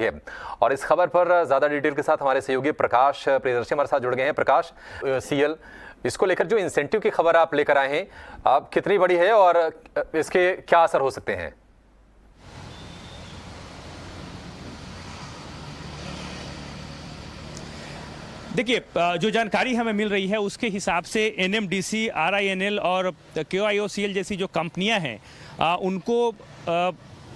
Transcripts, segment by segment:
है। और इस खबर पर ज्यादा डिटेल के साथ हमारे सहयोगी प्रकाश प्रियदर्शी हमारे साथ जुड़ गए हैं। प्रकाश, सीएल इसको लेकर जो इंसेंटिव की खबर आप लेकर आए हैं, आप कितनी बड़ी है और इसके क्या असर हो सकते हैं? देखिए, जो जानकारी हमें मिल रही है उसके हिसाब से एनएमडीसी, आरआईएनएल और केओआईओसीएल जैसी जो कंपनियां हैं उनको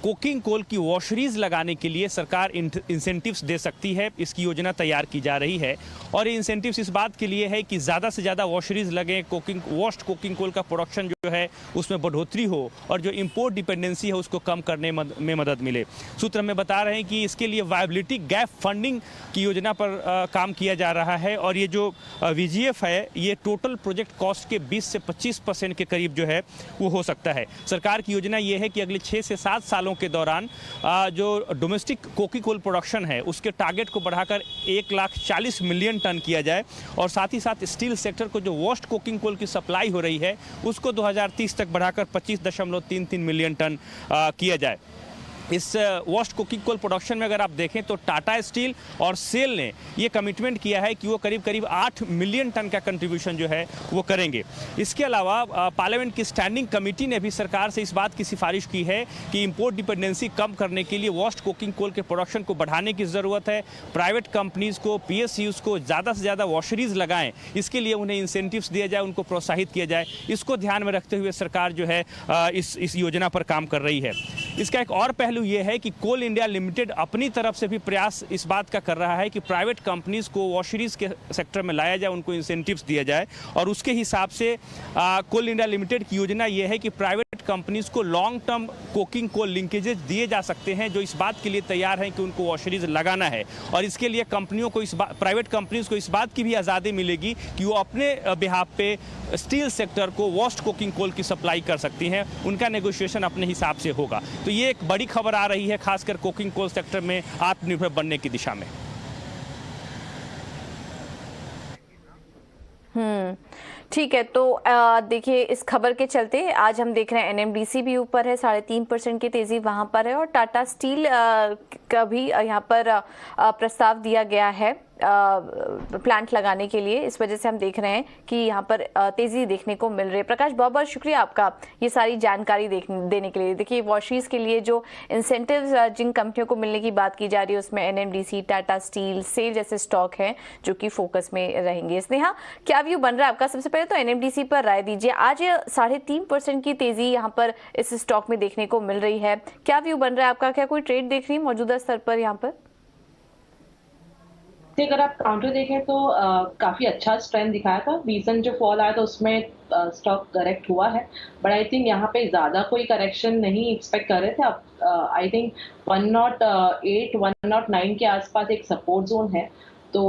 कोकिंग कोल की वॉशरीज लगाने के लिए सरकार इंसेंटिव्स दे सकती है। इसकी योजना तैयार की जा रही है और ये इंसेंटिव्स इस बात के लिए है कि ज़्यादा से ज़्यादा वॉशरीज लगें, वॉश्ड कोकिंग कोल का प्रोडक्शन जो है उसमें बढ़ोतरी हो और जो इंपोर्ट डिपेंडेंसी है उसको कम करने में मदद मिले। सूत्र हमें बता रहे हैं कि इसके लिए वायबिलिटी गैप फंडिंग की योजना पर काम किया जा रहा है और ये जो वीजीएफ है ये टोटल प्रोजेक्ट कॉस्ट के 20 से 25% के करीब जो है वो हो सकता है। सरकार की योजना ये है कि अगले 6 से 7 सालों के दौरान जो डोमेस्टिक कोकी कोल प्रोडक्शन है उसके टारगेट को बढ़ाकर 1,40 मिलियन टन किया जाए और साथ ही साथ स्टील सेक्टर को जो वॉश्ड कोकिंग कोल की सप्लाई हो रही है उसको 2030 तक बढ़ाकर 25.33 मिलियन टन किया जाए। इस वॉश्ड कुकिंग कोल प्रोडक्शन में अगर आप देखें तो टाटा स्टील और सेल ने ये कमिटमेंट किया है कि वो करीब करीब 8 मिलियन टन का कंट्रीब्यूशन जो है वो करेंगे। इसके अलावा पार्लियामेंट की स्टैंडिंग कमेटी ने भी सरकार से इस बात की सिफारिश की है कि इंपोर्ट डिपेंडेंसी कम करने के लिए वॉश्ड कुकिंग कोल के प्रोडक्शन को बढ़ाने की ज़रूरत है। प्राइवेट कंपनीज़ को, PSUs को ज़्यादा से ज़्यादा वॉशरीज लगाएं, इसके लिए उन्हें इंसेंटिव्स दिया जाए, उनको प्रोत्साहित किया जाए। इसको ध्यान में रखते हुए सरकार जो है इस योजना पर काम कर रही है। इसका एक और पहलू ये है कि कोल इंडिया लिमिटेड अपनी तरफ से भी प्रयास इस बात का कर रहा है कि प्राइवेट कंपनीज को वॉशरीज के सेक्टर में लाया जाए, उनको इंसेंटिव्स दिया जाए और उसके हिसाब से कोल इंडिया लिमिटेड की योजना ये है कि प्राइवेट कंपनीज को long term coking coal linkages दिए जा सकते हैं जो इस बात के लिए तैयार हैं कि उनको वॉशरीज लगाना है और इसके लिए कंपनियों को प्राइवेट कंपनीज को इस बात की भी आज़ादी मिलेगी कि वो अपने बिहाफ पे स्टील सेक्टर को वॉश्ड कोकिंग कोल की सप्लाई कर सकती हैं। उनका नेगोशिएशन अपने हिसाब से होगा। तो ये एक बड़ी खबर आ रही है खासकर कोकिंग कोल सेक्टर में आत्मनिर्भर बनने की दिशा में। ठीक है, तो देखिए इस खबर के चलते आज हम देख रहे हैं एनएमडीसी भी ऊपर है, 3.5% की तेजी वहां पर है और टाटा स्टील का भी यहां पर प्रस्ताव दिया गया है प्लांट लगाने के लिए। इस वजह से हम देख रहे हैं कि यहाँ पर तेजी देखने को मिल रही है। प्रकाश, बहुत बहुत शुक्रिया आपका ये सारी जानकारी देने के लिए। देखिए वॉशरीज के लिए जो इंसेंटिव्स जिन कंपनियों को मिलने की बात की जा रही है उसमें एनएमडीसी, टाटा स्टील, सेल जैसे स्टॉक हैं जो कि फोकस में रहेंगे। स्नेहा, क्या व्यू बन रहा है आपका? सबसे पहले तो एनएमडीसी पर राय दीजिए। आज 3.5% की तेजी यहाँ पर इस स्टॉक में देखने को मिल रही है, क्या व्यू बन रहा है आपका? क्या कोई ट्रेड देख रही है मौजूदा स्तर पर यहाँ पर? अगर आप काउंटर देखें तो काफी अच्छा स्ट्रेंथ दिखाया था। रीजन जो फॉल आया था उसमें स्टॉक करेक्ट हुआ है, बट आई थिंक यहाँ पे ज्यादा कोई करेक्शन नहीं एक्सपेक्ट कर रहे थे। अब आई थिंक 108, 109 के आसपास एक सपोर्ट जोन है, तो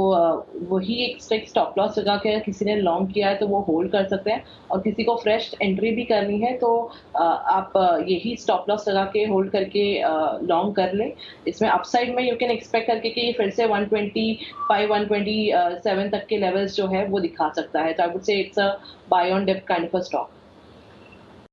वही एक स्ट्रिक्ट स्टॉप लॉस लगा के किसी ने लॉन्ग किया है तो वो होल्ड कर सकते हैं और किसी को फ्रेश एंट्री भी करनी है तो आप यही स्टॉप लॉस लगा के होल्ड करके लॉन्ग कर लें। इसमें अपसाइड में यू कैन एक्सपेक्ट करके कि फिर से 125, 127 तक के लेवल्स जो है वो दिखा सकता है। तो I would say it's a buy on dip kind of a stock.